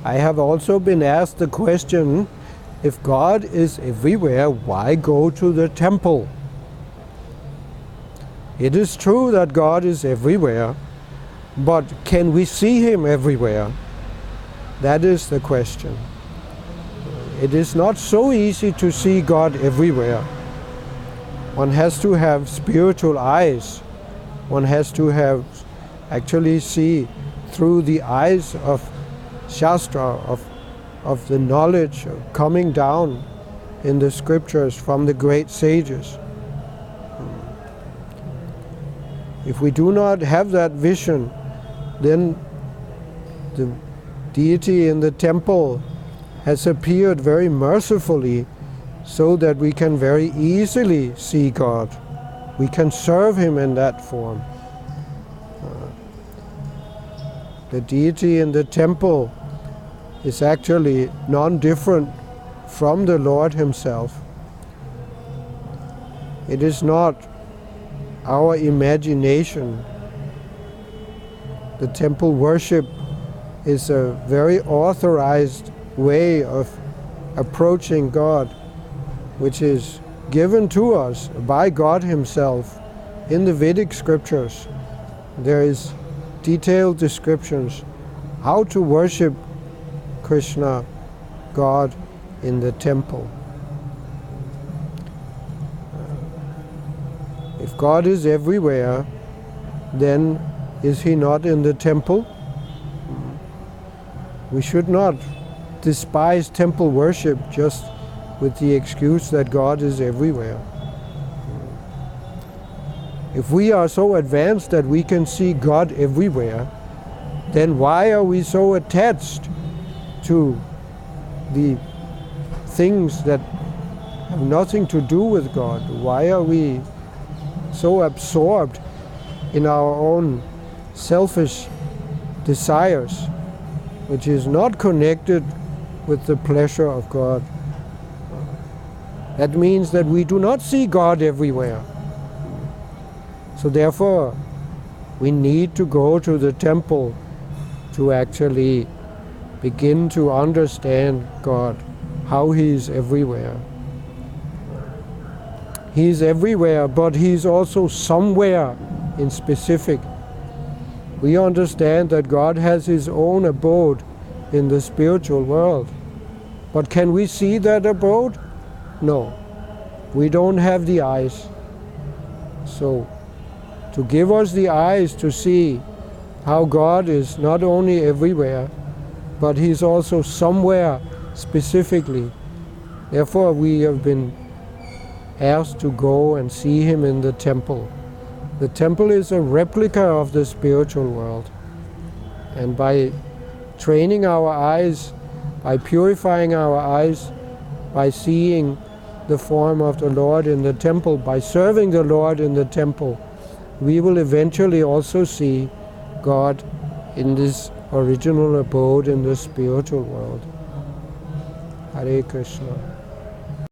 I have also been asked the question, if God is everywhere, why go to the temple? It is true that God is everywhere, but can we see Him everywhere? That is the question. It is not so easy to see God everywhere. One has to have spiritual eyes. One has to have actually see through the eyes of Shastra, of the knowledge coming down in the scriptures from the great sages. If we do not have that vision, then the deity in the temple has appeared very mercifully so that we can very easily see God. We can serve Him in that form. The deity in the temple is actually non-different from the Lord Himself. It is not our imagination. The temple worship is a very authorized way of approaching God, which is given to us by God Himself in the Vedic scriptures. There is detailed descriptions how to worship Krishna, God, in the temple. If God is everywhere, then is He not in the temple? We should not despise temple worship just with the excuse that God is everywhere. If we are so advanced that we can see God everywhere, then why are we so attached to the things that have nothing to do with God? Why are we so absorbed in our own selfish desires, which is not connected with the pleasure of God? That means that we do not see God everywhere. So therefore, we need to go to the temple to actually begin to understand God, how He is everywhere. He is everywhere, but He is also somewhere in specific. We understand that God has His own abode in the spiritual world. But can we see that abode? No. We don't have the eyes. So, to give us the eyes to see how God is not only everywhere, but He's also somewhere specifically. Therefore, we have been asked to go and see Him in the temple. The temple is a replica of the spiritual world. And by training our eyes, by purifying our eyes, by seeing the form of the Lord in the temple, by serving the Lord in the temple, we will eventually also see God in this original abode in the spiritual world. Hare Krishna.